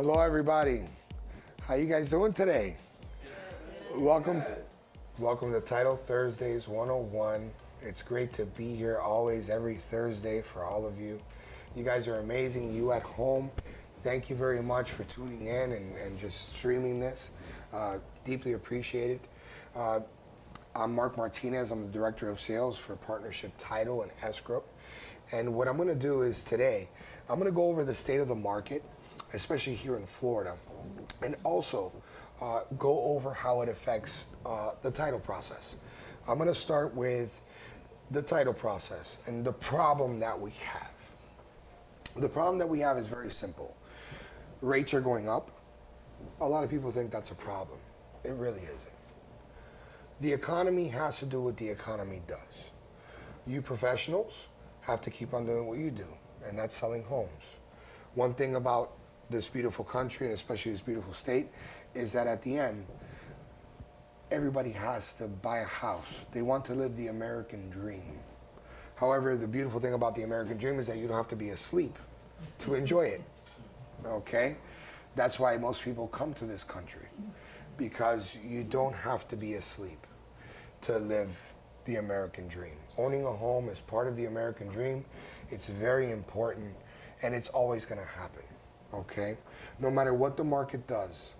Hello, everybody. How you guys doing today? Welcome to Title Thursdays 101. It's great to be here always, every Thursday for all of you. You guys are amazing. You at home, thank you very much for tuning in and just streaming this. Deeply appreciated. I'm Mark Martinez. I'm the Director of Sales for Partnership Title and Escrow. And what I'm going to do is today, I'm going to go over the state of the market, especially here in Florida, and also go over how it affects the title process. I'm going to start with the title process and the problem that we have. The problem that we have is very simple. Rates are going up. A lot of people think that's a problem. It really isn't. The economy has to do what the economy does. You professionals have to keep on doing what you do, and that's selling homes. One thing about this beautiful country, and especially this beautiful state, is that at the end, everybody has to buy a house. They want to live the American dream. However, the beautiful thing about the American dream is that you don't have to be asleep to enjoy it, okay? That's why most people come to this country, because you don't have to be asleep to live the American dream. Owning a home is part of the American dream. It's very important, and it's always gonna happen, okay? No matter what the market does,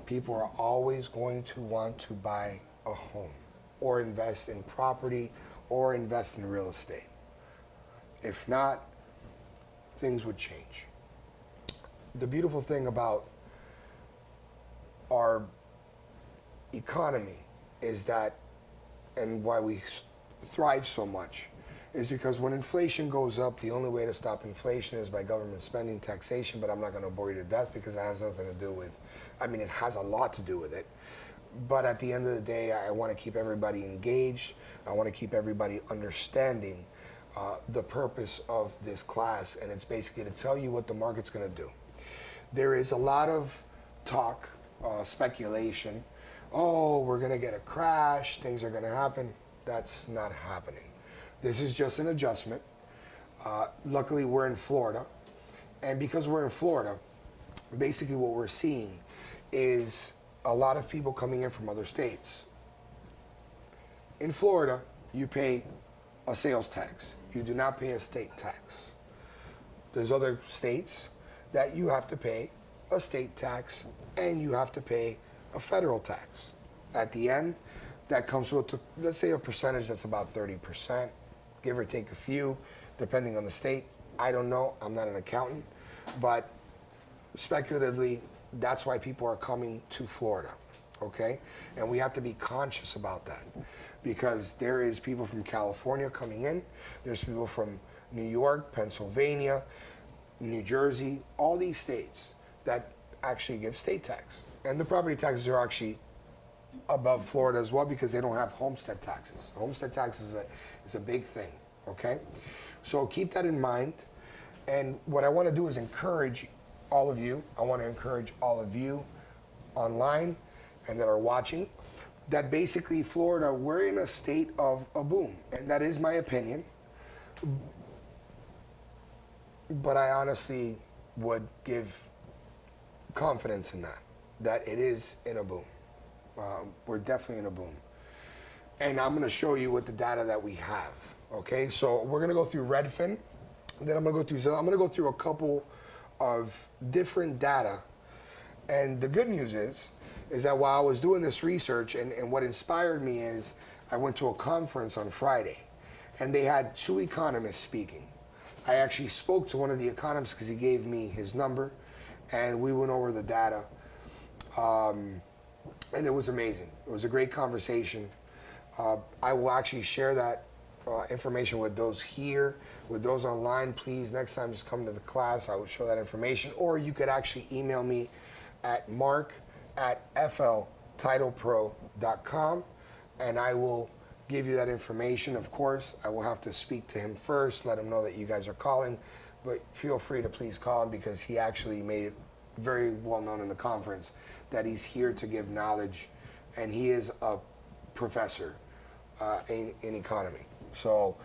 people are always going to want to buy a home or invest in property or invest in real estate. If not, things would change. The beautiful thing about our economy is that, and why we thrive so much, is because when inflation goes up, the only way to stop inflation is by government spending, taxation, but I'm not going to bore you to death because it has nothing to do with, I mean, it has a lot to do with it. But at the end of the day, I want to keep everybody engaged. I want to keep everybody understanding the purpose of this class, and it's basically to tell you what the market's going to do. There is a lot of talk, speculation. Oh, we're going to get a crash, things are going to happen. That's not happening. This is just an adjustment. Luckily, we're in Florida. And because we're in Florida, basically what we're seeing is a lot of people coming in from other states. In Florida, you pay a sales tax. You do not pay a state tax. There's other states that you have to pay a state tax and you have to pay a federal tax. At the end, that comes with, let's say, a percentage that's about 30%, give or take a few, depending on the state. I don't know, I'm not an accountant, but speculatively, that's why people are coming to Florida, okay? And we have to be conscious about that, because there is people from California coming in, there's people from New York, Pennsylvania, New Jersey, all these states that actually give state tax. And the property taxes are actually above Florida as well, because they don't have homestead taxes. Homestead taxes is a big thing, okay? So keep that in mind. And what I want to do is encourage all of you. I want to encourage all of you online and that are watching, that basically Florida, we're in a state of a boom. And that is my opinion. But I honestly would give confidence in that it is in a boom. We're definitely in a boom. And I'm going to show you what the data that we have, okay? So we're going to go through Redfin, then I'm going to go through Zillow. I'm going to go through a couple of different data. And the good news is that while I was doing this research, and what inspired me is I went to a conference on Friday, and they had two economists speaking. I actually spoke to one of the economists because he gave me his number, and we went over the data. And it was amazing. It was a great conversation. I will actually share that information with those here, with those online. Please, next time, just come to the class. I will show that information. Or you could actually email me at mark@fltitlepro.com, and I will give you that information. Of course, I will have to speak to him first, let him know that you guys are calling, but feel free to please call him, because he actually made it very well known in the conference that he's here to give knowledge, and he is a professor in economy. So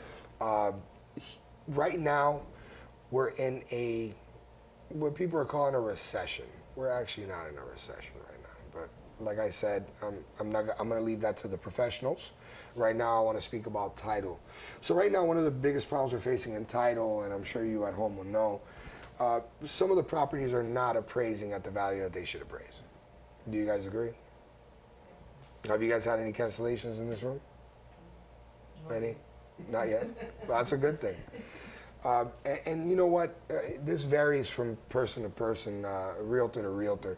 right now we're in what people are calling a recession. We're actually not in a recession right now, but like I said, I'm going to leave that to the professionals. Right now, I want to speak about title. So right now, one of the biggest problems we're facing in title, and I'm sure you at home will know, some of the properties are not appraising at the value that they should appraise. Do you guys agree? Have you guys had any cancellations in this room? Any? Not yet? Well, that's a good thing. And you know what? This varies from person to person, realtor to realtor.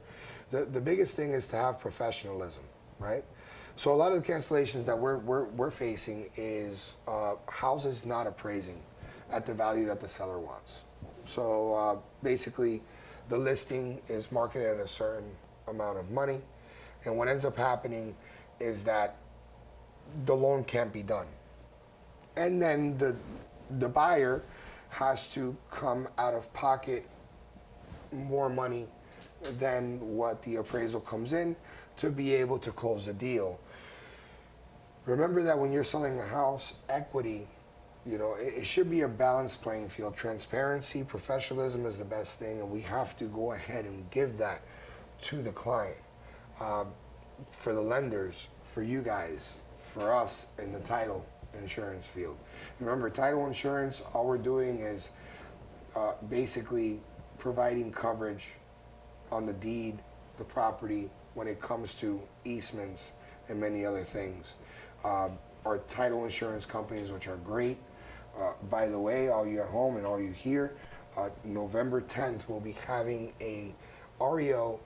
The biggest thing is to have professionalism, right? So a lot of the cancellations that we're facing is houses not appraising at the value that the seller wants. So basically, the listing is marketed at a certain amount of money, and what ends up happening is that the loan can't be done. And then the buyer has to come out of pocket more money than what the appraisal comes in to be able to close the deal. Remember that when you're selling a house, equity, you know, it should be a balanced playing field. Transparency, professionalism is the best thing, and we have to go ahead and give that to the client. For the lenders, for you guys, for us in the title insurance field. Remember, title insurance, all we're doing is basically providing coverage on the deed, the property, when it comes to easements and many other things. Our title insurance companies, which are great. By the way, all you at home and all you here, November 10th, we'll be having a REO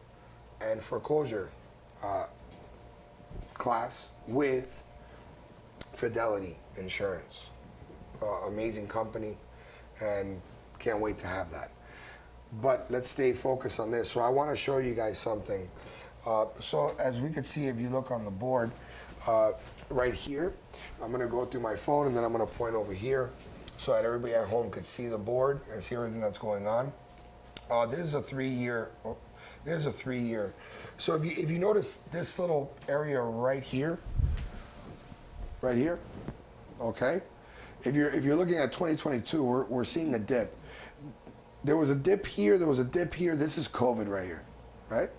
and foreclosure class with Fidelity Insurance. Amazing company, and can't wait to have that. But let's stay focused on this. So I want to show you guys something. So as we can see, if you look on the board, right here, I'm going to go through my phone, and then I'm going to point over here so that everybody at home could see the board and see everything that's going on. This is a 3-year. Oh, there's a 3-year. So if you notice this little area right here, okay. If you're looking at 2022, we're seeing a dip. There was a dip here. There was a dip here. This is COVID right here, right?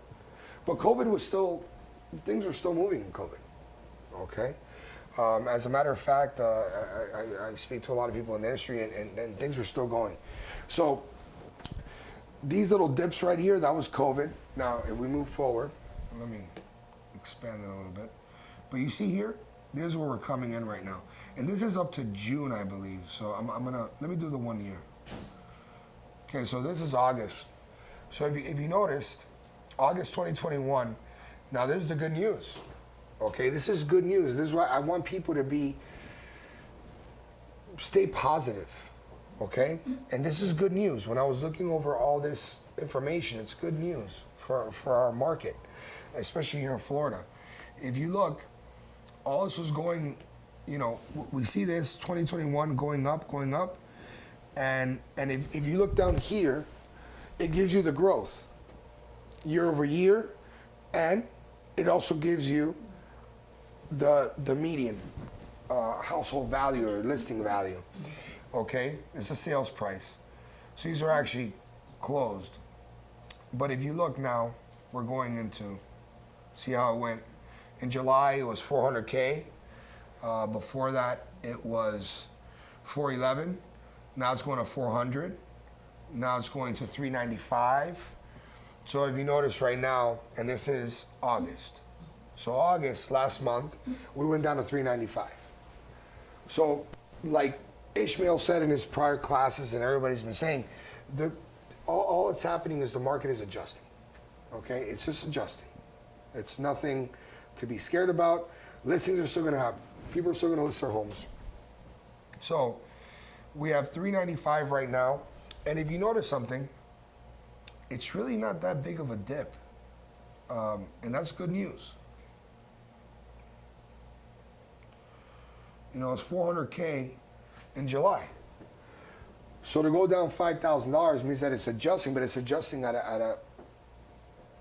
But COVID was still, things were still moving in COVID. Okay. As a matter of fact, I speak to a lot of people in the industry, and things are still going. So these little dips right here, that was COVID. Now, if we move forward, let me expand it a little bit. But you see here, this is where we're coming in right now. And this is up to June, I believe. So I'm gonna, let me do the 1 year. Okay, so this is August. So if you noticed, August 2021, now this is the good news. Okay, this is good news. This is why I want people to stay positive, okay? And this is good news. When I was looking over all this information, it's good news for our market, especially here in Florida. If you look, all this was going, you know, we see this 2021 going up, and if you look down here, it gives you the growth year over year, and it also gives you the median household value or listing value. Okay, it's a sales price. So these are actually closed. But if you look now, we're going into, see how it went. In July, it was 400K. Before that, it was 411. Now it's going to 400. Now it's going to 395. So if you notice right now, and this is August. So August, last month, we went down to 395. So like Ismael said in his prior classes, and everybody's been saying, all that's happening is the market is adjusting. Okay, it's just adjusting. It's nothing to be scared about. Listings are still going to happen. People are still going to list their homes. So we have 395 right now. And if you notice something, it's really not that big of a dip. And that's good news. You know, it's 400K in July. So to go down $5,000 means that it's adjusting, but it's adjusting at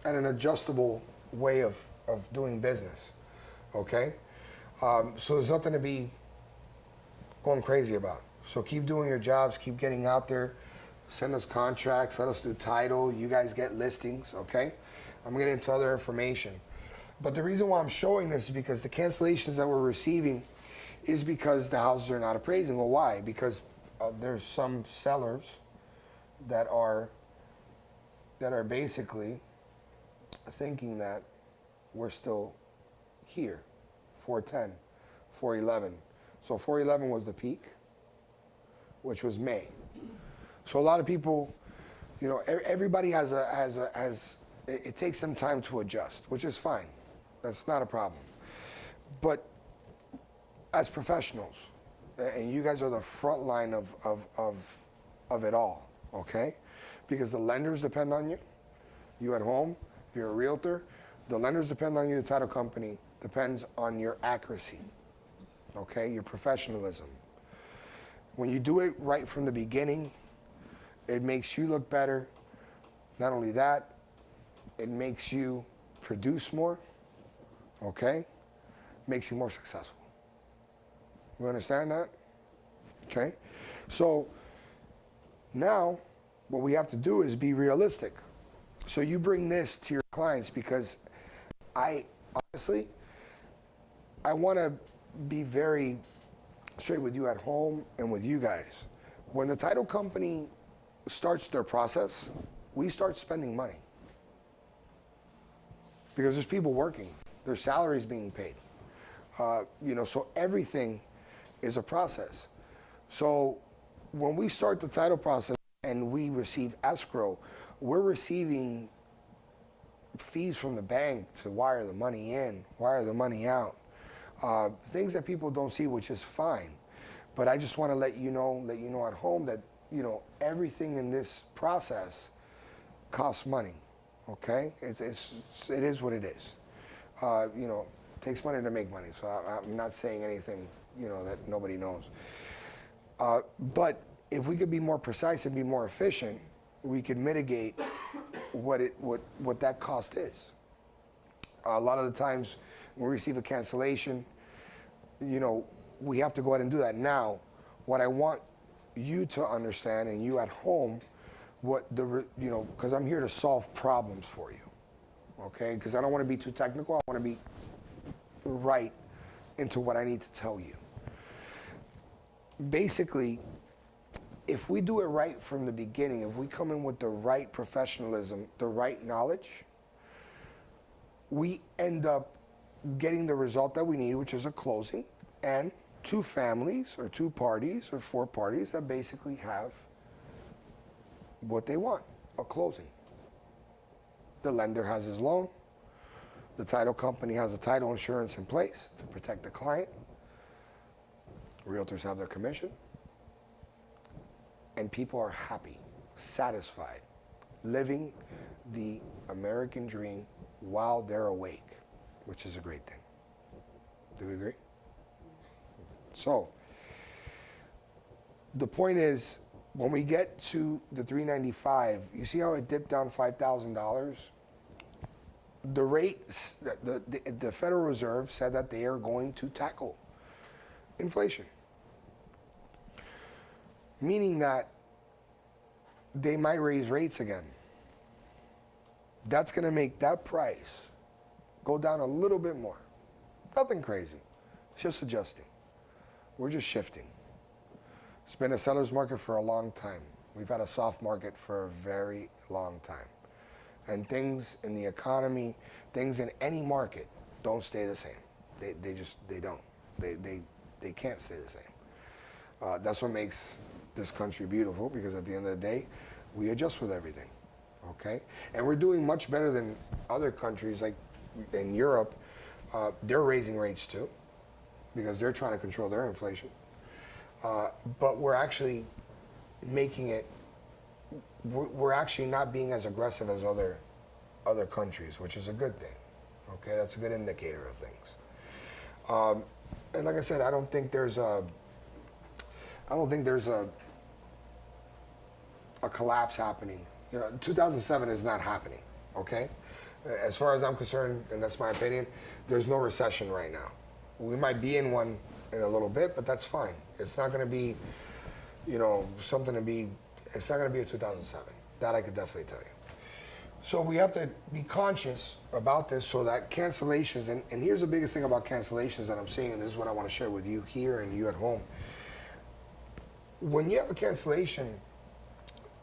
an adjustable way of doing business. Okay? So there's nothing to be going crazy about. So keep doing your jobs, keep getting out there, Send us contracts, let us do title, you guys get listings, okay? I'm gonna get into other information. But the reason why I'm showing this is because the cancellations that we're receiving is because the houses are not appraising. Well, why? Because there's some sellers that are basically thinking that we're still here, 410, 411. So 411 was the peak, which was May. So a lot of people, you know, everybody has it takes them time to adjust, which is fine. That's not a problem. But as professionals, and you guys are the front line of it all, okay? Because the lenders depend on you. You at home, if you're a realtor, the lenders depend on you, the title company depends on your accuracy, okay? Your professionalism. When you do it right from the beginning, it makes you look better. Not only that, it makes you produce more, okay? Makes you more successful. You understand that? Okay? So now what we have to do is be realistic. So you bring this to your clients because honestly, I want to be very straight with you at home and with you guys. When the title company starts their process, we start spending money. Because there's people working, there's salaries being paid. You know, so everything is a process. So when we start the title process and we receive escrow, we're receiving fees from the bank to wire the money in, wire the money out. Things that people don't see, which is fine. But I just want to let you know at home that, you know, everything in this process costs money, okay? It is what it is. You know, it takes money to make money, so I'm not saying anything, you know, that nobody knows. But if we could be more precise and be more efficient, we could mitigate what that cost is. A lot of the times when we receive a cancellation, you know, we have to go ahead and do that. Now, what I want you to understand, and you at home, you know, because I'm here to solve problems for you, okay? Because I don't want to be too technical. I want to be right into what I need to tell you. Basically, if we do it right from the beginning, if we come in with the right professionalism, the right knowledge, we end up getting the result that we need, which is a closing, and two families or two parties or four parties that basically have what they want, a closing. The lender has his loan. The title company has a title insurance in place to protect the client. Realtors have their commission. And people are happy, satisfied, living the American dream while they're awake, which is a great thing. Do we agree? So, the point is, when we get to the $395, you see how it dipped down $5,000? The rates, the Federal Reserve said that they are going to tackle inflation. Meaning that they might raise rates again. That's going to make that price go down a little bit more. Nothing crazy. It's just adjusting. We're just shifting. It's been a seller's market for a long time. We've had a soft market for a very long time. And things in the economy, things in any market don't stay the same. They don't. They can't stay the same. That's what makes this country beautiful, because at the end of the day, we adjust with everything, okay? And we're doing much better than other countries, like in Europe. They're raising rates too, because they're trying to control their inflation. But we're actually making it, we're actually not being as aggressive as other countries, which is a good thing, okay? That's a good indicator of things. And like I said, I don't think there's a collapse happening. You know, 2007 is not happening, okay? As far as I'm concerned, and that's my opinion, there's no recession right now. We might be in one in a little bit, but that's fine. It's not going to be, you know, something to be It's not going to be a 2007. That I could definitely tell you. So we have to be conscious about this so that cancellations, and here's the biggest thing about cancellations that I'm seeing, and this is what I want to share with you here and you at home. When you have a cancellation,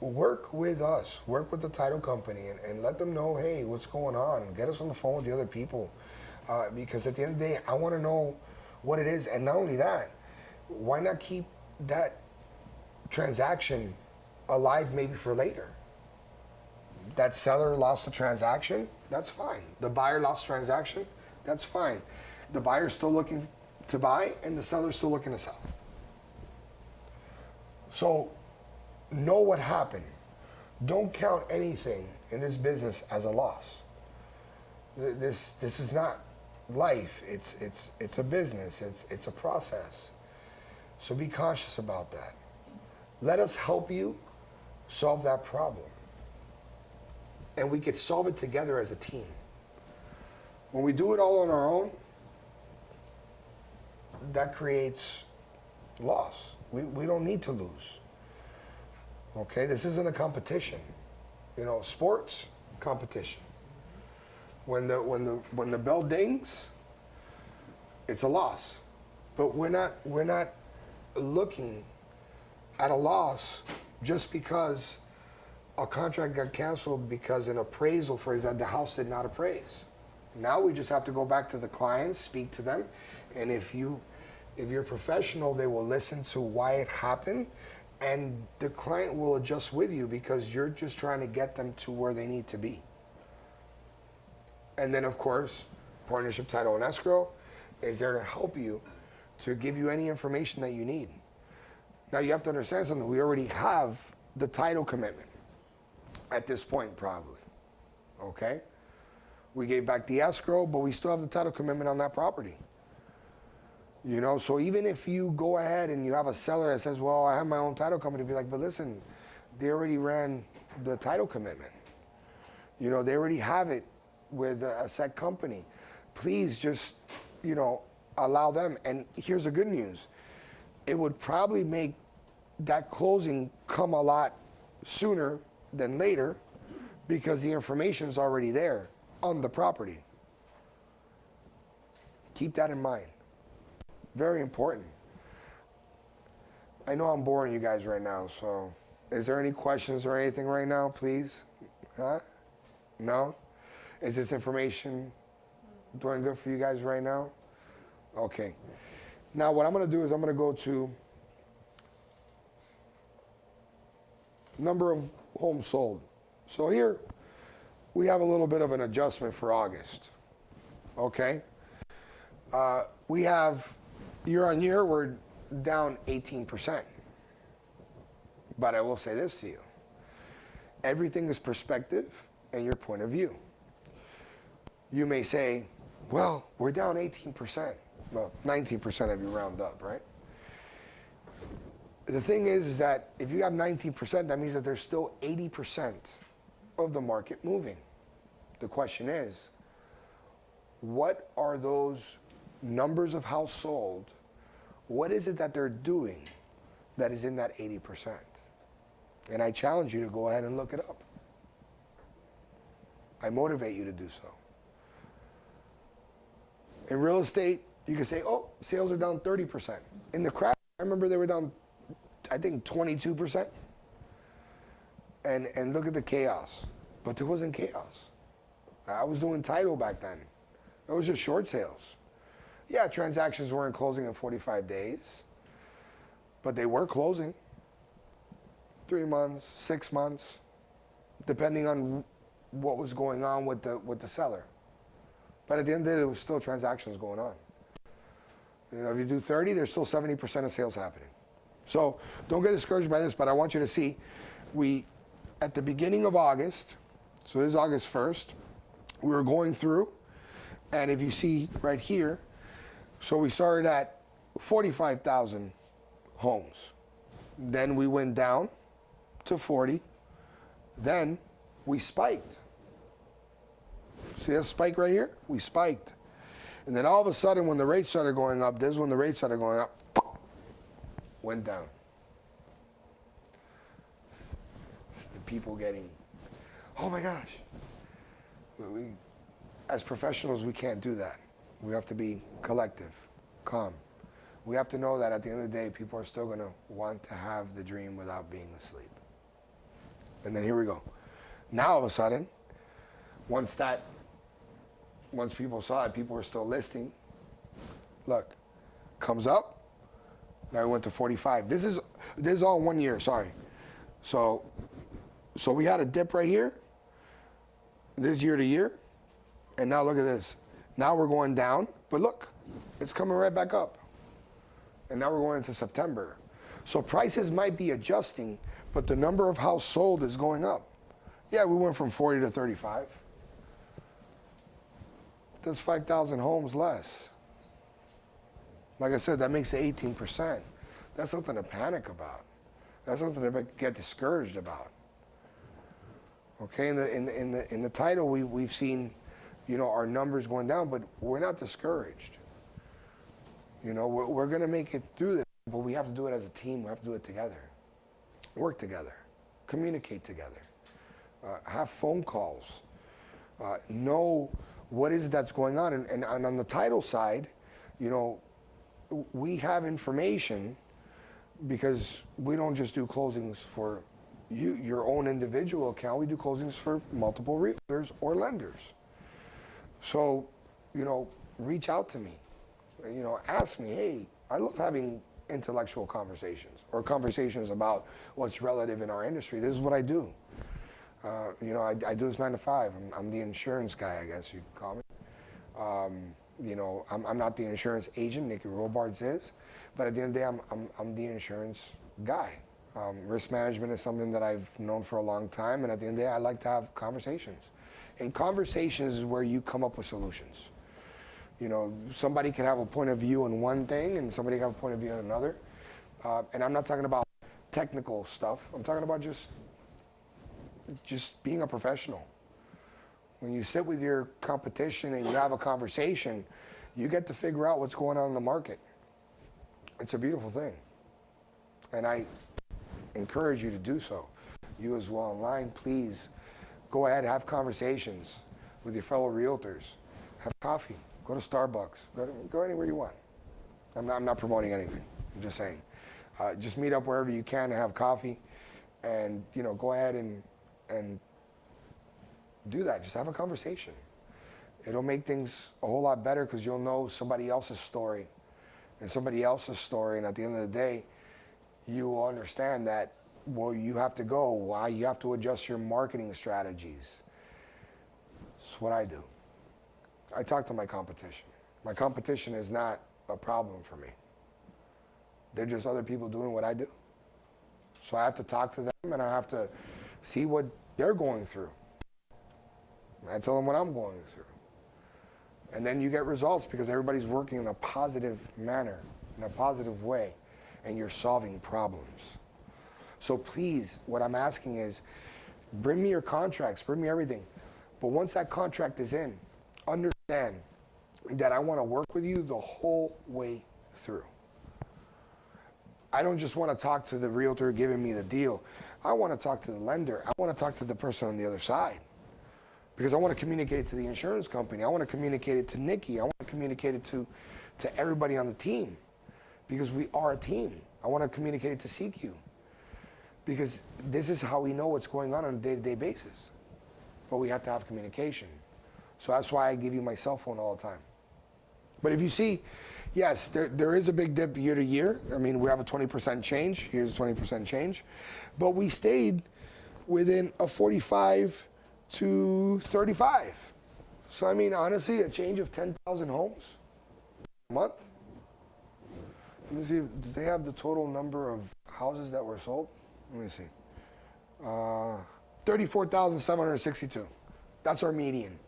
work with us, work with the title company, and let them know, hey, what's going on? Get us on the phone with the other people. Because at the end of the day, I want to know what it is. And not only that, why not keep that transaction alive maybe for later? That seller lost the transaction, that's fine. The buyer lost the transaction, that's fine. The buyer's still looking to buy and the seller's still looking to sell. So know what happened. Don't count anything in this business as a loss. This is not life. It's a business. It's a process. So be conscious about that. Let us help you solve that problem. And we could solve it together as a team. When we do it all on our own, that creates loss. We don't need to lose. Okay, this isn't a competition. You know, sports, competition. When the bell dings, it's a loss. But we're not looking at a loss just because a contract got canceled because an appraisal, for example, the house did not appraise. Now we just have to go back to the client, speak to them, and if you're professional, they will listen to why it happened, and the client will adjust with you because you're just trying to get them to where they need to be. And then, of course, Partnership Title and Escrow is there to help you, to give you any information that you need. Now, you have to understand something. We already have the title commitment at this point, probably. Okay? We gave back the escrow, but we still have the title commitment on that property. You know, so even if you go ahead and you have a seller that says, well, I have my own title company, be like, but listen, they already ran the title commitment. You know, they already have it with a set company. Please just, you know, allow them. And here's the good news. It would probably make that closing come a lot sooner than later because the information is already there on the property. Keep that in mind. Very important. I know I'm boring you guys right now, so is there any questions or anything right now, please? Huh? No? Is this information doing good for you guys right now? Okay. Now what I'm going to do is I'm going to go to number of homes sold. So here we have a little bit of an adjustment for August. Okay? We have year on year, we're down 18%. But I will say this to you. Everything is perspective and your point of view. You may say, well, we're down 18%. Well, 19% if you round up, right? The thing is that if you have 19%, that means that there's still 80% of the market moving. The question is, what are those numbers of house sold? What is it that they're doing that is in that 80%? And I challenge you to go ahead and look it up. I motivate you to do so. In real estate, you can say, oh, sales are down 30%. In the crash, I remember they were down, I think, 22%. And look at the chaos. But there wasn't chaos. I was doing title back then. It was just short sales. Yeah, transactions weren't closing in 45 days, but they were closing. 3 months, 6 months, depending on what was going on with the seller. But at the end of the day, there was still transactions going on. You know, if you do 30, there's still 70% of sales happening. So don't get discouraged by this, but I want you to see, at the beginning of August, so this is August 1st, we were going through, and if you see right here, so we started at 45,000 homes. Then we went down to 40. Then we spiked. See that spike right here? We spiked. And then all of a sudden, when the rates started going up, this is when the rates started going up, went down. people getting, oh my gosh. As professionals, we can't do that. We have to be collective, calm. We have to know that at the end of the day, people are still going to want to have the dream without being asleep. And then here we go. Now, all of a sudden, once people saw it, people were still listing. Look, comes up. Now we went to 45. This is all 1 year, sorry. So we had a dip right here, this year to year, and now look at this. Now we're going down, but look, it's coming right back up. And now we're going into September. So prices might be adjusting, but the number of houses sold is going up. Yeah, we went from 40 to 35. That's 5,000 homes less. Like I said, that makes it 18%. That's something to panic about. That's something to get discouraged about. Okay, in the title, we've seen, our numbers going down, but we're not discouraged. We're going to make it through this, but we have to do it as a team. We have to do it together. Work together. Communicate together. Have phone calls. Know what is it that's going on. And on the title side, we have information because we don't just do closings for your own individual account. We do closings for multiple realtors or lenders. So, reach out to me. Ask me, hey, I love having intellectual conversations or conversations about what's relative in our industry. This is what I do. I do this 9 to 5. I'm the insurance guy, I guess you could call me. I'm not the insurance agent, Nicky Robards is, but at the end of the day, I'm the insurance guy. Risk management is something that I've known for a long time, and at the end of the day, I like to have conversations. And conversations is where you come up with solutions. Somebody can have a point of view on one thing, and somebody can have a point of view on another. And I'm not talking about technical stuff. I'm talking about just being a professional. When you sit with your competition and you have a conversation, you get to figure out what's going on in the market. It's a beautiful thing. And I encourage you to do so. You as well online, please go ahead, have conversations with your fellow realtors. Have coffee, go to Starbucks, go anywhere you want. I'm not promoting anything, I'm just saying. Just meet up wherever you can and have coffee, and go ahead and do that. Just have a conversation. It'll make things a whole lot better because you'll know somebody else's story and somebody else's story, and at the end of the day, you will understand that, well, you have to go, why you have to adjust your marketing strategies. That's what I do. I talk to my competition. My competition is not a problem for me. They're just other people doing what I do. So I have to talk to them, and I have to see what they're going through. And I tell them what I'm going through. And then you get results because everybody's working in a positive manner, in a positive way, and you're solving problems. So please, what I'm asking is, bring me your contracts, bring me everything. But once that contract is in, understand that I want to work with you the whole way through. I don't just want to talk to the realtor giving me the deal. I want to talk to the lender. I want to talk to the person on the other side. Because I want to communicate it to the insurance company. I want to communicate it to Nikki. I want to communicate it to everybody on the team. Because we are a team. I want to communicate it to CQ. Because this is how we know what's going on a day-to-day basis. But we have to have communication. So that's why I give you my cell phone all the time. But if you see, yes, there is a big dip year to year. I mean, we have a 20% change. Here's 20% change. But we stayed within a 45 to 35. So, I mean, honestly, a change of 10,000 homes a month. Let me see, do they have the total number of houses that were sold? Let me see. 34,762. That's our median.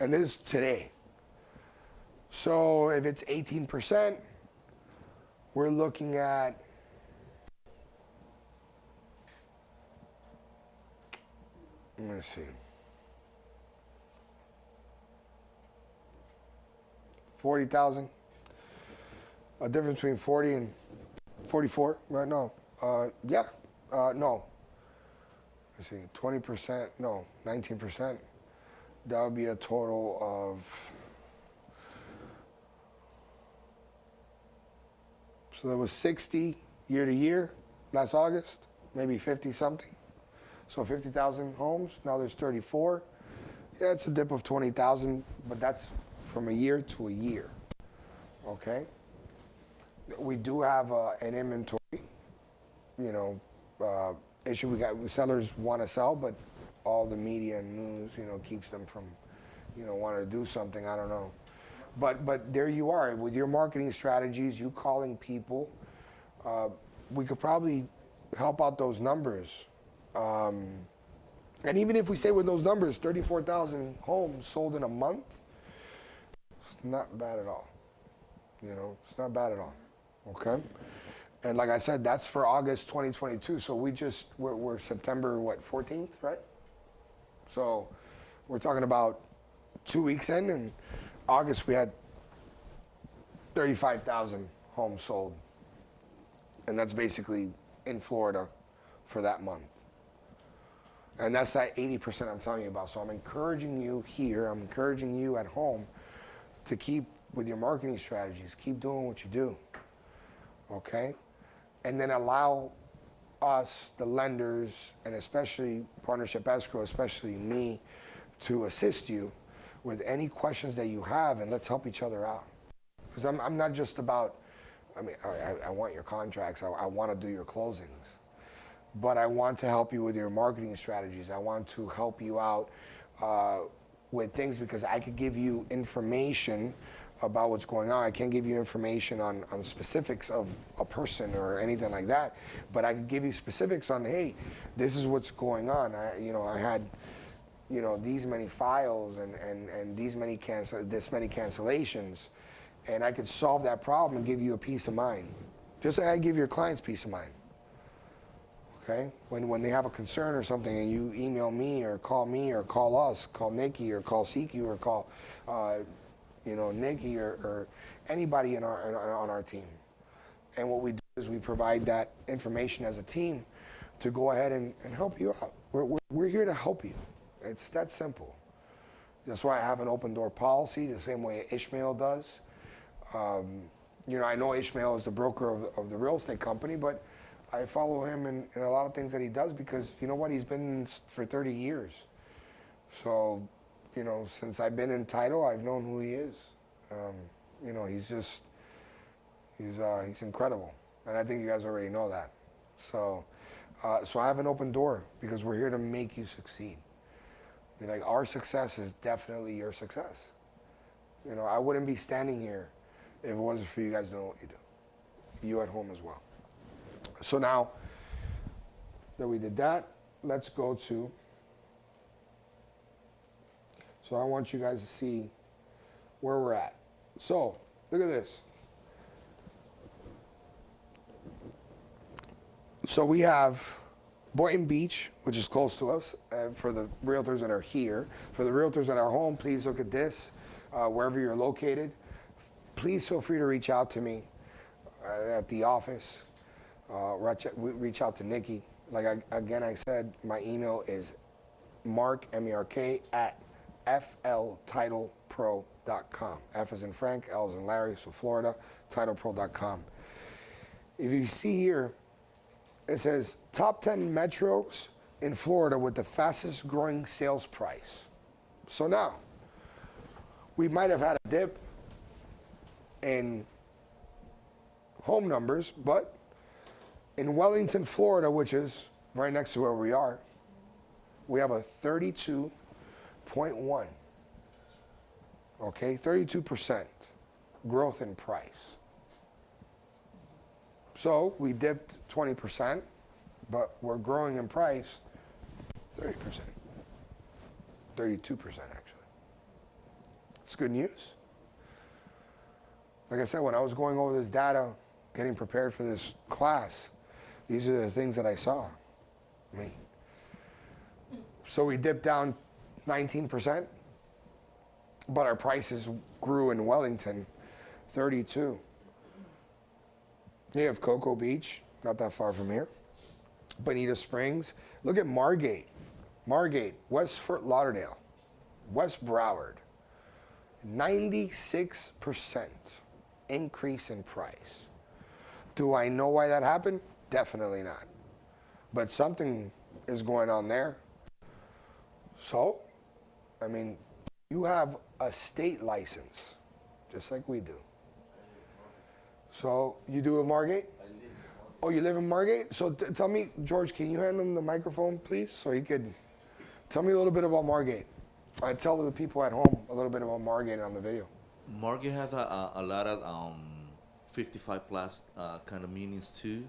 And this is today. So if it's 18%, we're looking at let me see. 40,000. A difference between 40 and 44, right? No. No. see, 20%, no, 19%. That would be a total of, so there was 60 year to year last August, maybe 50 something. So 50,000 homes, now there's 34. Yeah, it's a dip of 20,000, but that's from a year to a year, okay? We do have an inventory, issue. We got sellers want to sell, but all the media and news, keeps them from, wanting to do something. I don't know, but there you are with your marketing strategies. You calling people, we could probably help out those numbers. And even if we say with those numbers, 34,000 homes sold in a month, it's not bad at all. It's not bad at all. Okay. And like I said, that's for August 2022. So we're September, 14th, right? So we're talking about 2 weeks in, and August we had 35,000 homes sold. And that's basically in Florida for that month. And that's that 80% I'm telling you about. So I'm encouraging you here, I'm encouraging you at home to keep with your marketing strategies, keep doing what you do, okay? And then allow us, the lenders, and especially Partnership Escrow, especially me, to assist you with any questions that you have, and let's help each other out. Because I'm not just about, I want your contracts, I want to do your closings. But I want to help you with your marketing strategies. I want to help you out with things because I could give you information about what's going on. I can't give you information on specifics of a person or anything like that, but I can give you specifics on, hey, this is what's going on. I had, these many files and this many cancellations, and I could solve that problem and give you a peace of mind. Just like I give your clients peace of mind. Okay? When they have a concern or something and you email me or call us, call Nikki or call CQ or call Nikki or anybody on our team. And what we do is we provide that information as a team to go ahead and help you out. We're here to help you. It's that simple. That's why I have an open door policy the same way Ismael does. I know Ismael is the broker of the real estate company, but I follow him in a lot of things that he does because, you know what, he's been for 30 years. So, since I've been in title, I've known who he is. He's incredible. And I think you guys already know that. So I have an open door because we're here to make you succeed. Our success is definitely your success. I wouldn't be standing here if it wasn't for you guys to know what you do. You at home as well. So now that we did that, let's go to, so I want you guys to see where we're at. So look at this. So we have Boynton Beach, which is close to us, for the realtors that are here. For the realtors that are home, please look at this. Wherever you're located, please feel free to reach out to me at the office. Reach out to Nikki. Like I said, my email is mark, M-E-R-K, at fltitlepro.com. F as in Frank, L as in Larry, so Florida, titlepro.com. If you see here, it says top 10 metros in Florida with the fastest growing sales price. So now, we might have had a dip in home numbers, but in Wellington, Florida, which is right next to where we are, we have a 32.1, okay, 32% growth in price. So we dipped 20%, but we're growing in price 30%, 32% actually. It's good news. Like I said, when I was going over this data, getting prepared for this class, these are the things that I saw. So we dipped down 19%, but our prices grew in Wellington 32. You have Cocoa Beach, not that far from here. Bonita Springs. Look at Margate. Margate, West Fort Lauderdale, West Broward, 96% increase in price. Do I know why that happened? Definitely not. But something is going on there. So, I mean, you have a state license, just like we do. So, you do a Margate? Oh, you live in Margate? So tell me, George, can you hand him the microphone, please? So he could tell me a little bit about Margate. I tell the people at home a little bit about Margate on the video. Margate has a lot of 55 plus condominiums too,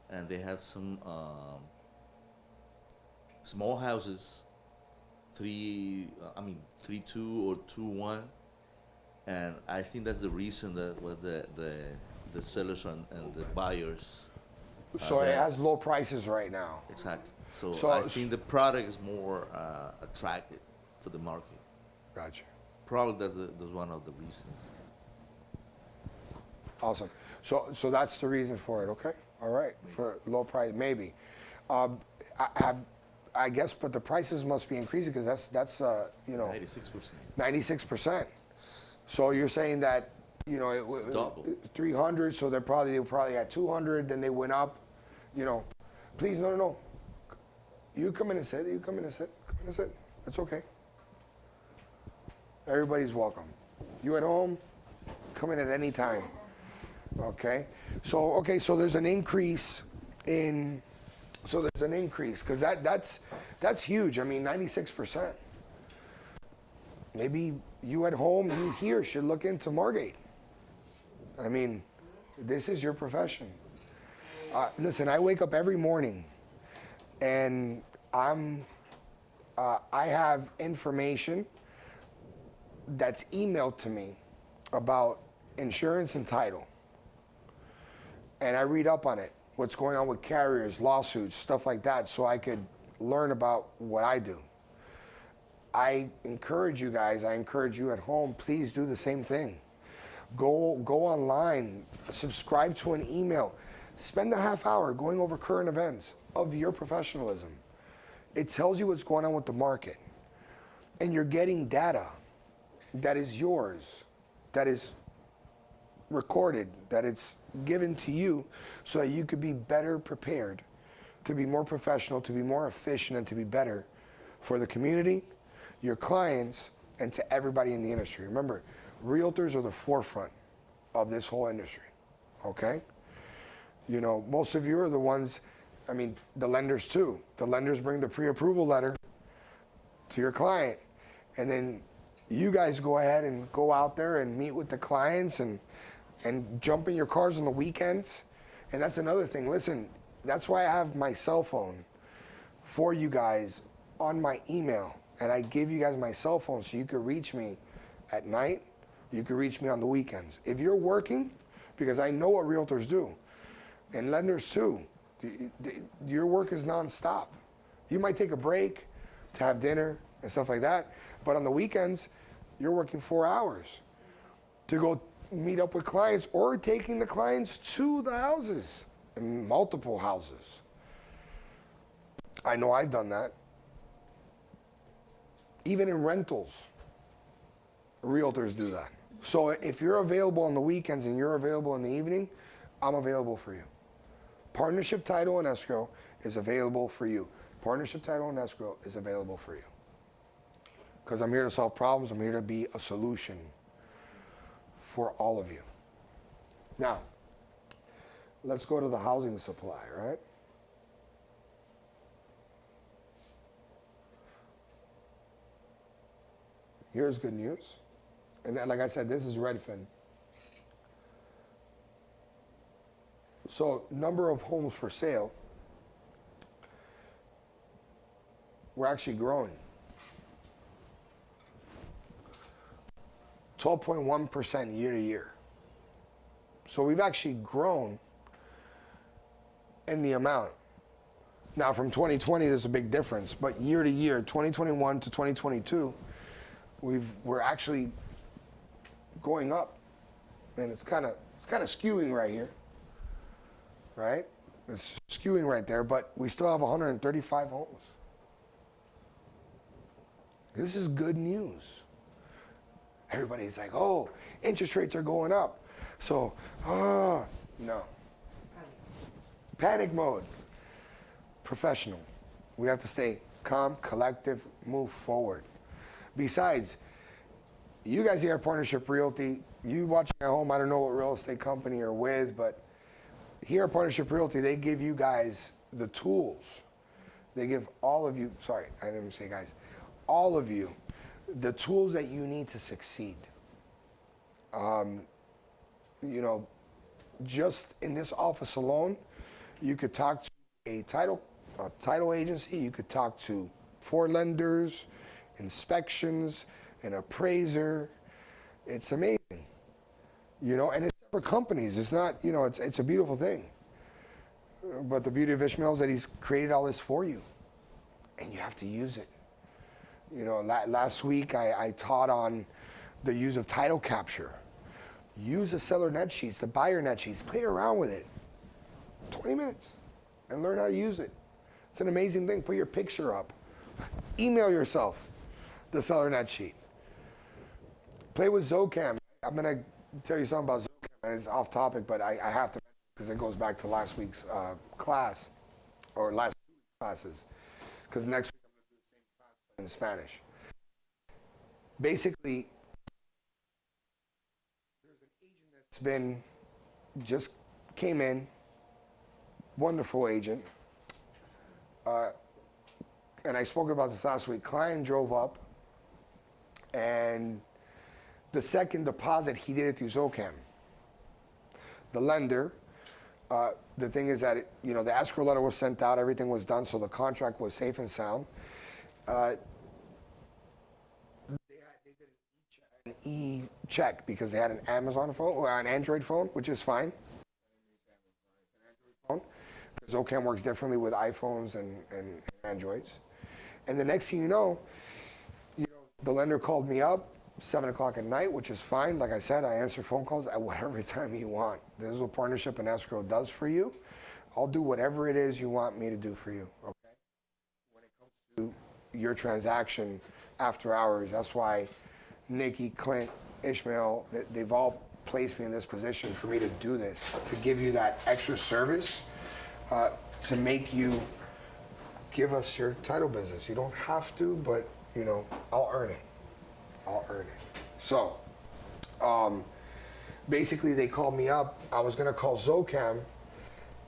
and they have some small houses, 3-2 or 2-1, and I think that's the reason that was the sellers and the buyers. So it has low prices right now. Exactly. So I think the product is more attractive for the market. Gotcha. Probably that's one of the reasons. Awesome. So that's the reason for it. Okay. All right. For low price, maybe. I guess, but the prices must be increasing because that's 96%. 96%. So you're saying that it was double 300. So they probably at 200. Then they went up. Please no. You come in and sit. Come in and sit. It's okay. Everybody's welcome. You at home, come in at any time. Okay. So there's an increase because that's huge. I mean, 96%. Maybe you at home, you here should look into Margate. I mean, this is your profession. Listen, I wake up every morning, and I have information that's emailed to me about insurance and title. And I read up on it, what's going on with carriers, lawsuits, stuff like that, so I could learn about what I do. I encourage you guys, I encourage you at home, please do the same thing. Go online, subscribe to an email, spend a half hour going over current events of your professionalism. It tells you what's going on with the market. And you're getting data that is yours, that is recorded, that it's given to you so that you could be better prepared, to be more professional, to be more efficient, and to be better for the community, your clients, and to everybody in the industry. Remember, realtors are the forefront of this whole industry, okay? Most of you are the ones, the lenders too. The lenders bring the pre-approval letter to your client, and then you guys go ahead and go out there and meet with the clients and jump in your cars on the weekends. And that's another thing. Listen, that's why I have my cell phone for you guys on my email. And I give you guys my cell phone so you can reach me at night. You can reach me on the weekends. If you're working, because I know what realtors do, and lenders too, your work is nonstop. You might take a break to have dinner and stuff like that, but on the weekends, you're working 4 hours to go meet up with clients or taking the clients to the houses, and multiple houses. I know I've done that. Even in rentals, realtors do that. So if you're available on the weekends and you're available in the evening, I'm available for you. Partnership Title and Escrow is available for you. Partnership Title and Escrow is available for you. Because I'm here to solve problems. I'm here to be a solution for all of you. Now, let's go to the housing supply, right? Here's good news. And then, like I said, this is Redfin. So, number of homes for sale, we're actually growing. 12.1% year to year. So we've actually grown in the amount. Now from 2020, there's a big difference, but year to year, 2021 to 2022, we're actually going up, and it's kind of skewing right here, right? It's skewing right there, but we still have 135 homes This is good news. Everybody's like, oh, interest rates are going up. So, no. Panic mode. Professional. We have to stay calm, collective, move forward. Besides, you guys here at Partnership Realty, you watching at home, I don't know what real estate company you're with, but here at Partnership Realty, they give you guys the tools. They give all of you, sorry, I didn't even say guys, all of you, the tools that you need to succeed. You know, just in this office alone, you could talk to a title agency, you could talk to 4 lenders, inspections, an appraiser. It's amazing, you know, and it's separate companies. It's not, you know, it's a beautiful thing. But the beauty of Ismael is that he's created all this for you, and you have to use it. You know, last week I taught on the use of title capture. Use the seller net sheets, the buyer net sheets. Play around with it. 20 minutes and learn how to use it. It's an amazing thing. Put your picture up. Email yourself the seller net sheet. Play with Zocam. I'm going to tell you something about Zocam, and it's off topic, but I have to mention because it goes back to last week's class, or last 2 week's classes, because next week I'm going to do the same class but in Spanish. Basically, there's an agent that's just came in, wonderful agent, and I spoke about this last week. Client drove up, and the second deposit, he did it through Zocam. The lender, the thing is that, you know, the escrow letter was sent out, everything was done, so the contract was safe and sound. They did an e-check because they had an Amazon phone, or an Android phone, which is fine. Zocam works differently with iPhones and Androids. And the next thing you know, the lender called me up 7 o'clock at night, which is fine. Like I said, I answer phone calls at whatever time you want. This is what Partnership and Escrow does for you. I'll do whatever it is you want me to do for you, okay? When it comes to your transaction after hours, that's why Nikki, Clint, Ismael, they've all placed me in this position for me to do this, to give you that extra service, to make you give us your title business. You don't have to, but, you know, I'll earn it. I'll earn it. So, basically they called me up. I was gonna call Zocam,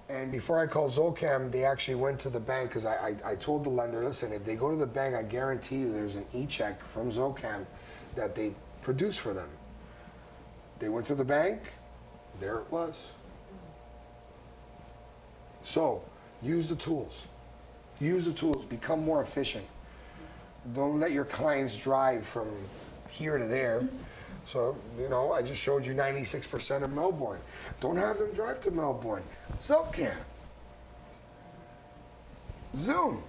and before I called Zocam, they actually went to the bank, because I told the lender, listen, if they go to the bank, I guarantee you there's an e-check from Zocam that they produce for them. They went to the bank, there it was. So, use the tools. Use the tools, become more efficient. Don't let your clients drive from here to there. So, you know, I just showed you 96% of Melbourne. Don't have them drive to Melbourne. Zocam. Zoom.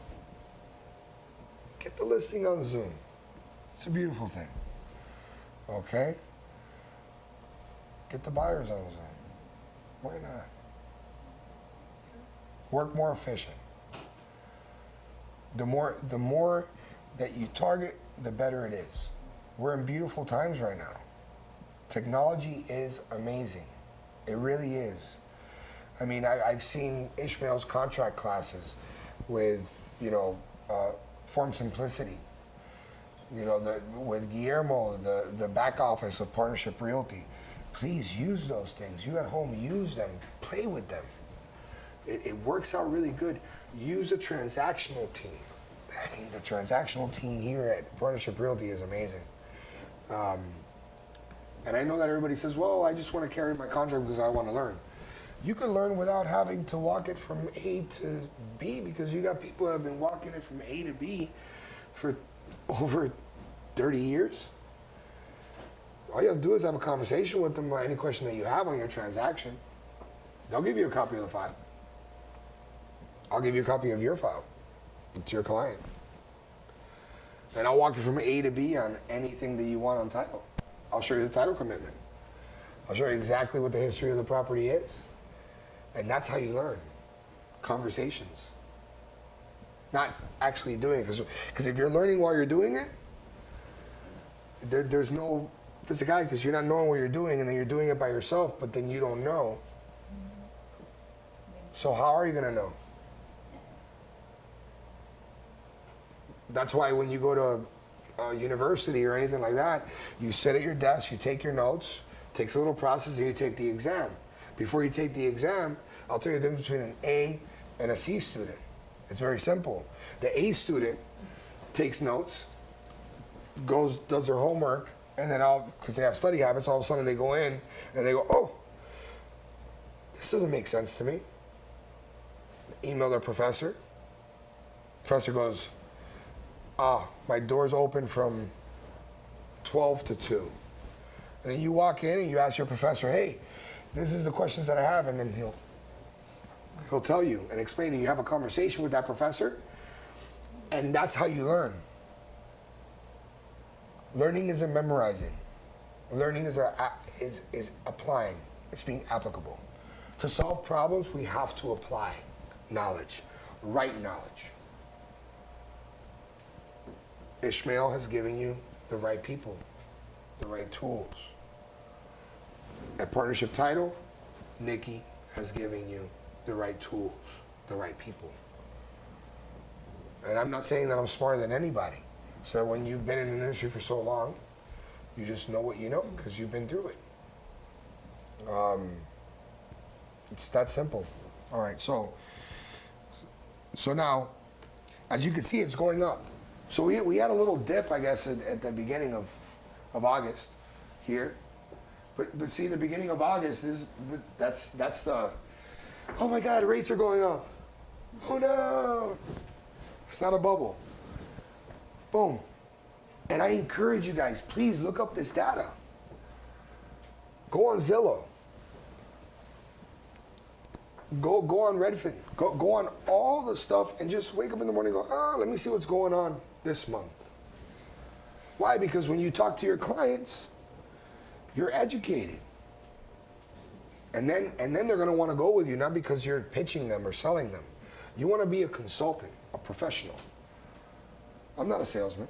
Get the listing on Zoom. It's a beautiful thing. Okay? Get the buyers on Zoom. Why not? Work more efficient. The more that you target, the better it is. We're in beautiful times right now. Technology is amazing. It really is. I mean, I've seen Ismael's contract classes with, you know, Form Simplicity. You know, with Guillermo, the back office of Partnership Realty. Please use those things. You at home, use them. Play with them. It works out really good. Use a transactional team. I mean, the transactional team here at Partnership Realty is amazing. And I know that everybody says, well, I just want to carry my contract because I want to learn. You can learn without having to walk it from A to B, because you got people that have been walking it from A to B for over 30 years. All you have to do is have a conversation with them about any question that you have on your transaction. They'll give you a copy of the file. I'll give you a copy of your file. It's your client. And I'll walk you from A to B on anything that you want on title. I'll show you the title commitment. I'll show you exactly what the history of the property is. And that's how you learn. Conversations. Not actually doing it. Because if you're learning while you're doing it, there's no physicality because you're not knowing what you're doing, and then you're doing it by yourself, but then you don't know. So how are you going to know? That's why when you go to a university or anything like that, you sit at your desk, you take your notes, it takes a little process, and you take the exam. Before you take the exam, I'll tell you the difference between an A and a C student. It's very simple. The A student takes notes, does their homework, and then because they have study habits, all of a sudden they go in and they go, oh, this doesn't make sense to me. Email their professor. Professor goes, my door's open from 12 to 2. And then you walk in and you ask your professor, hey, this is the questions that I have, and then he'll tell you and explain, and you have a conversation with that professor, and that's how you learn. Learning isn't memorizing. Learning is applying. It's being applicable. To solve problems, we have to apply knowledge, right knowledge. Ismael has given you the right people, the right tools. At Partnership Title, Nikki has given you the right tools, the right people. And I'm not saying that I'm smarter than anybody. So when you've been in an industry for so long, you just know what you know because you've been through it. It's that simple. All right, so now, as you can see, it's going up. So we had a little dip, I guess, at the beginning of August here. But see, the beginning of August that's the, oh my God, rates are going up. Oh no, it's not a bubble. Boom. And I encourage you guys, please look up this data. Go on Zillow. Go on Redfin. Go on all the stuff and just wake up in the morning and go, let me see what's going on this month. Why? Because when you talk to your clients, you're educated. And then they're going to want to go with you, not because you're pitching them or selling them. You want to be a consultant, a professional. I'm not a salesman.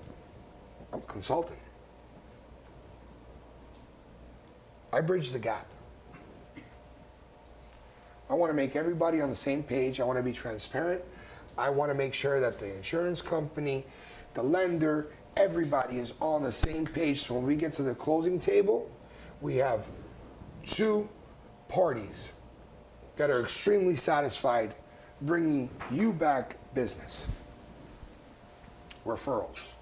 I'm a consultant. I bridge the gap. I want to make everybody on the same page. I want to be transparent. I want to make sure that the insurance company, the lender, everybody is on the same page. So when we get to the closing table, we have two parties that are extremely satisfied bringing you back business. Referrals.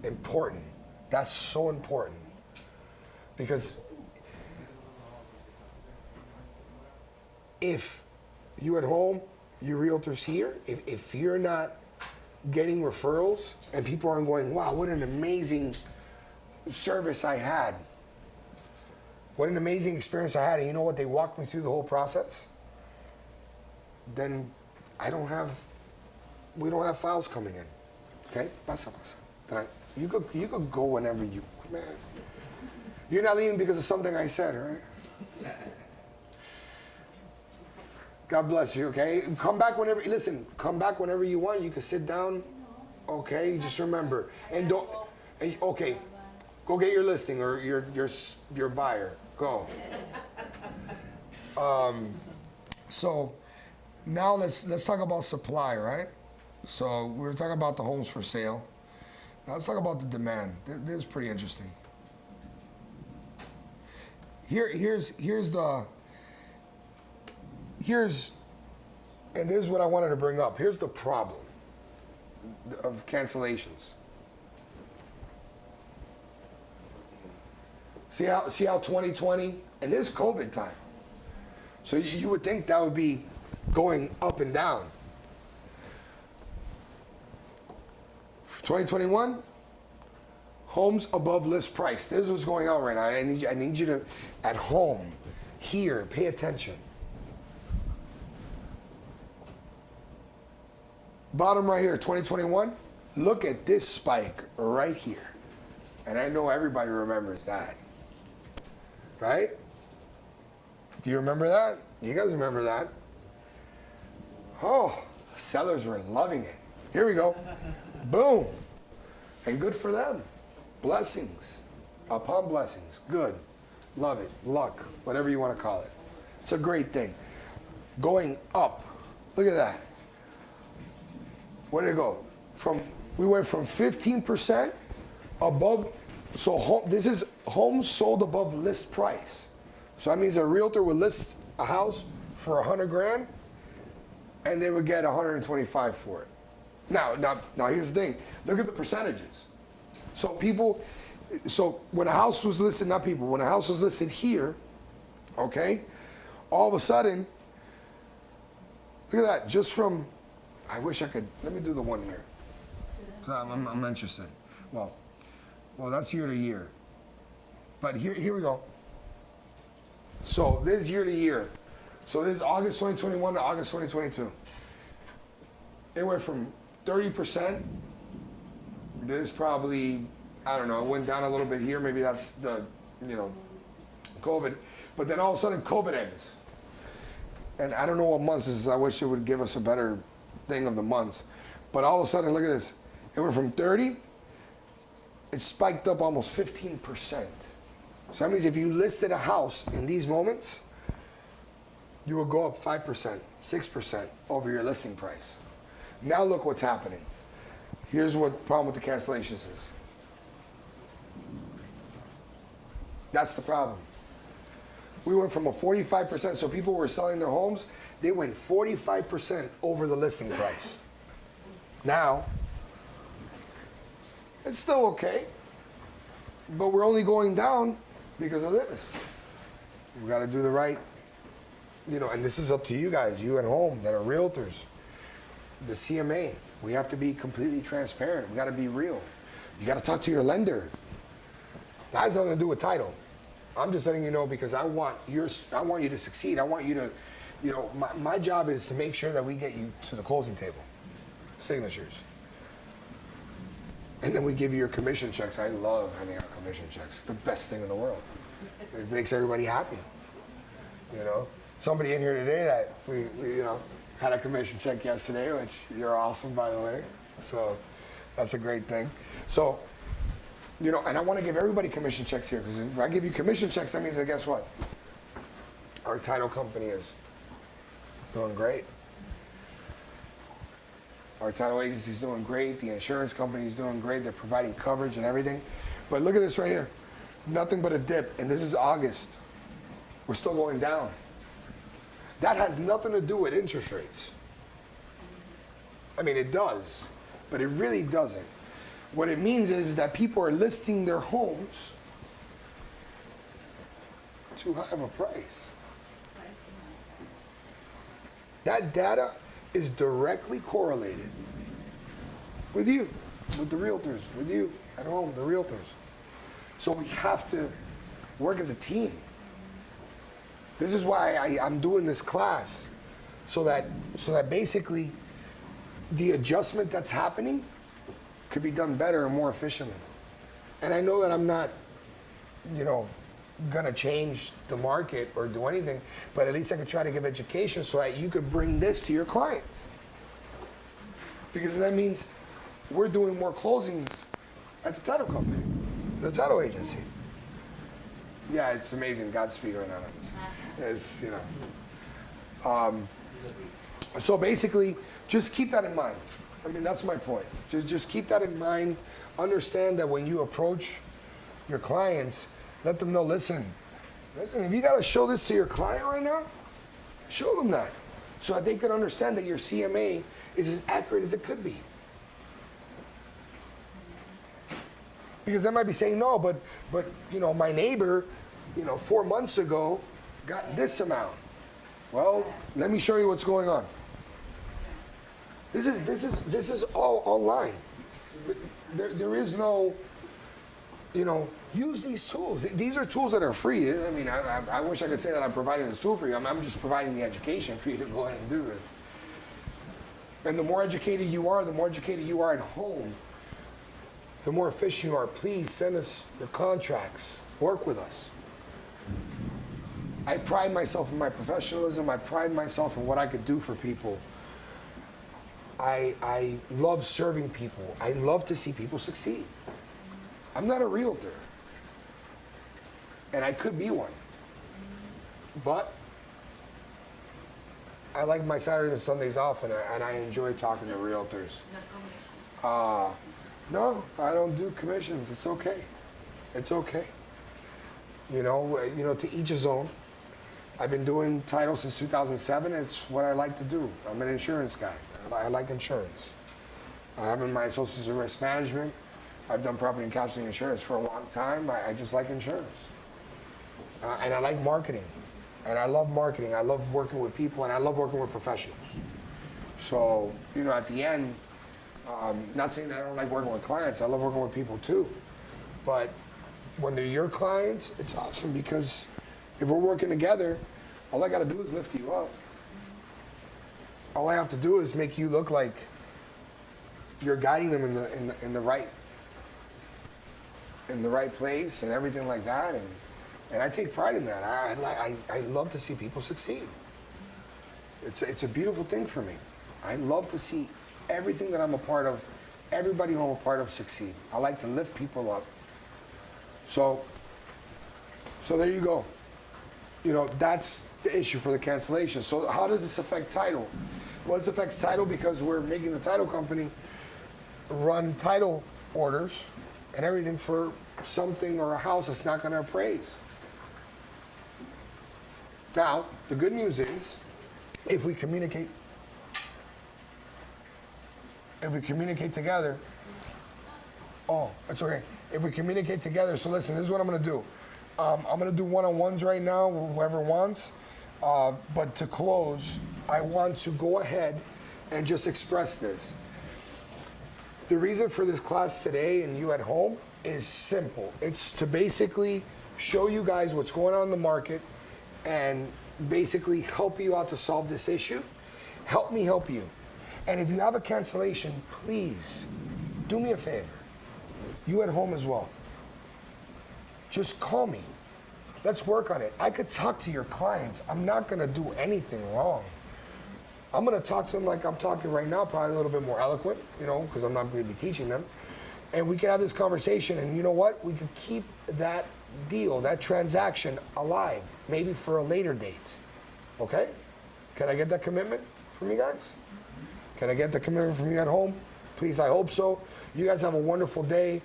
Important. That's so important. Because if you at home, you realtors here, if you're not getting referrals and people aren't going, wow, what an amazing service I had. What an amazing experience I had. And you know what? They walked me through the whole process. Then we don't have files coming in. Okay? Pasa. Then you could go whenever you, man. You're not leaving because of something I said, right? God bless you, okay? Come back whenever, listen, come back whenever you want. You can sit down, okay? Just remember. And okay, go get your listing or your buyer. Go. So now let's talk about supply, right? So we were talking about the homes for sale. Now let's talk about the demand. This is pretty interesting. Here's and this is what I wanted to bring up. Here's the problem of cancellations. See how 2020, and this is COVID time. So you would think that would be going up and down. 2021, homes above list price. This is what's going on right now. I need you to, at home, here, pay attention. Bottom right here, 2021, look at this spike right here. And I know everybody remembers that. Right? Do you remember that? You guys remember that? Oh, sellers were loving it. Here we go. Boom. And good for them. Blessings upon blessings. Good. Love it. Luck. Whatever you want to call it. It's a great thing. Going up. Look at that. Where did it go? We went from 15% above. So this is homes sold above list price. So that means a realtor would list a house for 100 grand and they would get 125 for it. Now here's the thing. Look at the percentages. So when a house was listed, when a house was listed here, okay, all of a sudden, look at that, just from, I wish I could, let me do the one here. I'm interested. Well, that's year to year. But here we go. So this is year to year. So this is August 2021 to August 2022. It went from 30%. This is probably, I don't know, it went down a little bit here. Maybe that's the, COVID. But then all of a sudden COVID ends. And I don't know what months this is. I wish it would give us a better thing of the months. But all of a sudden, look at this. It went from 30, it spiked up almost 15%. So that means if you listed a house in these moments, you will go up 5%, 6% over your listing price. Now look what's happening. Here's what the problem with the cancellations is. That's the problem. We went from a 45%, so people were selling their homes, they went 45% over the listing price. Now, it's still okay, but we're only going down because of this. We got to do the right, and this is up to you guys, you at home that are realtors, the CMA. We have to be completely transparent. We got to be real. You got to talk to your lender. That has nothing to do with title. I'm just letting you know because I want you to succeed. I want you to, my job is to make sure that we get you to the closing table, signatures. And then we give you your commission checks. I love handing out commission checks. It's the best thing in the world. It makes everybody happy. Somebody in here today that we had a commission check yesterday, which you're awesome, by the way. So that's a great thing. So, and I want to give everybody commission checks here because if I give you commission checks, that means that guess what? Our title company is doing great. Our title agency is doing great. The insurance company is doing great. They're providing coverage and everything. But look at this right here. Nothing but a dip. And this is August. We're still going down. That has nothing to do with interest rates. I mean, it does, but it really doesn't. What it means is that people are listing their homes too high of a price. That data is directly correlated with you, with the realtors, with you at home, the realtors. So we have to work as a team. This is why I'm doing this class, so that basically the adjustment that's happening could be done better and more efficiently. And I know that I'm not, gonna change the market or do anything, but at least I could try to give education so that you could bring this to your clients. Because that means we're doing more closings at the title company, the title agency. Yeah, it's amazing. Godspeed right now. It's, so basically, just keep that in mind. I mean, that's my point. Just keep that in mind. Understand that when you approach your clients, let them know, listen, if you got to show this to your client right now, show them that so that they can understand that your CMA is as accurate as it could be. Because they might be saying, no, but my neighbor, 4 months ago got this amount. Well, let me show you what's going on. This is all online. There is no, use these tools. These are tools that are free. I mean, I wish I could say that I'm providing this tool for you. I'm just providing the education for you to go ahead and do this. And the more educated you are at home, the more efficient you are. Please send us your contracts. Work with us. I pride myself in my professionalism. I pride myself in what I could do for people. I love serving people. I love to see people succeed. I'm not a realtor. And I could be one. But I like my Saturdays and Sundays off, and I enjoy talking to realtors. No, I don't do commissions. It's okay. It's okay. You know, to each his own. I've been doing title since 2007. It's what I like to do. I'm an insurance guy. I like insurance. I have in my associates in risk management. I've done property and casualty insurance for a long time. I just like insurance. And I like marketing. And I love marketing. I love working with people, and I love working with professionals. So, you know, at the end, not saying that I don't like working with clients. I love working with people too. But when they're your clients, it's awesome, because if we're working together, all I got to do is lift you up. All I have to do is make you look like you're guiding them in the right place and everything like that. And I take pride in that. I love to see people succeed. It's a beautiful thing for me. I love to see everything that I'm a part of, everybody who I'm a part of succeed. I like to lift people up. So there you go. You know, that's the issue for the cancellation. So how does this affect title? Well, this affects title because we're making the title company run title orders and everything for something or a house that's not going to appraise. Now, the good news is, if we communicate together, oh, it's okay. If we communicate together, so listen, this is what I'm going to do. I'm going to do one-on-ones right now, whoever wants. But to close, I want to go ahead and just express this. The reason for this class today and you at home is simple. It's to basically show you guys what's going on in the market and basically help you out to solve this issue. Help me help you. And if you have a cancellation, please do me a favor. You at home as well. Just call me. Let's work on it. I could talk to your clients. I'm not going to do anything wrong. I'm going to talk to them like I'm talking right now, probably a little bit more eloquent, you know, because I'm not going to be teaching them. And we can have this conversation, and you know what? We can keep that deal, that transaction alive, maybe for a later date. Okay? Can I get that commitment from you guys? Can I get the commitment from you at home? Please, I hope so. You guys have a wonderful day.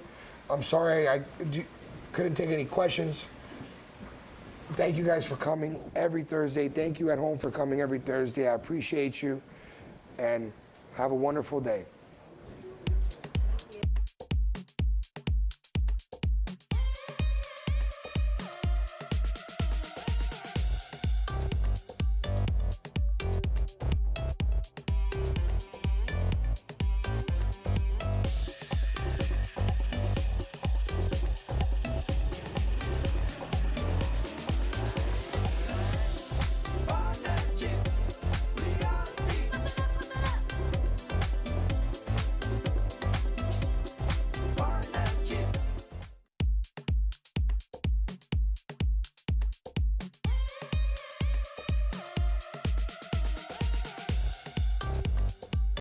I'm sorry I couldn't take any questions. Thank you guys for coming every Thursday. Thank you at home for coming every Thursday. I appreciate you. And have a wonderful day.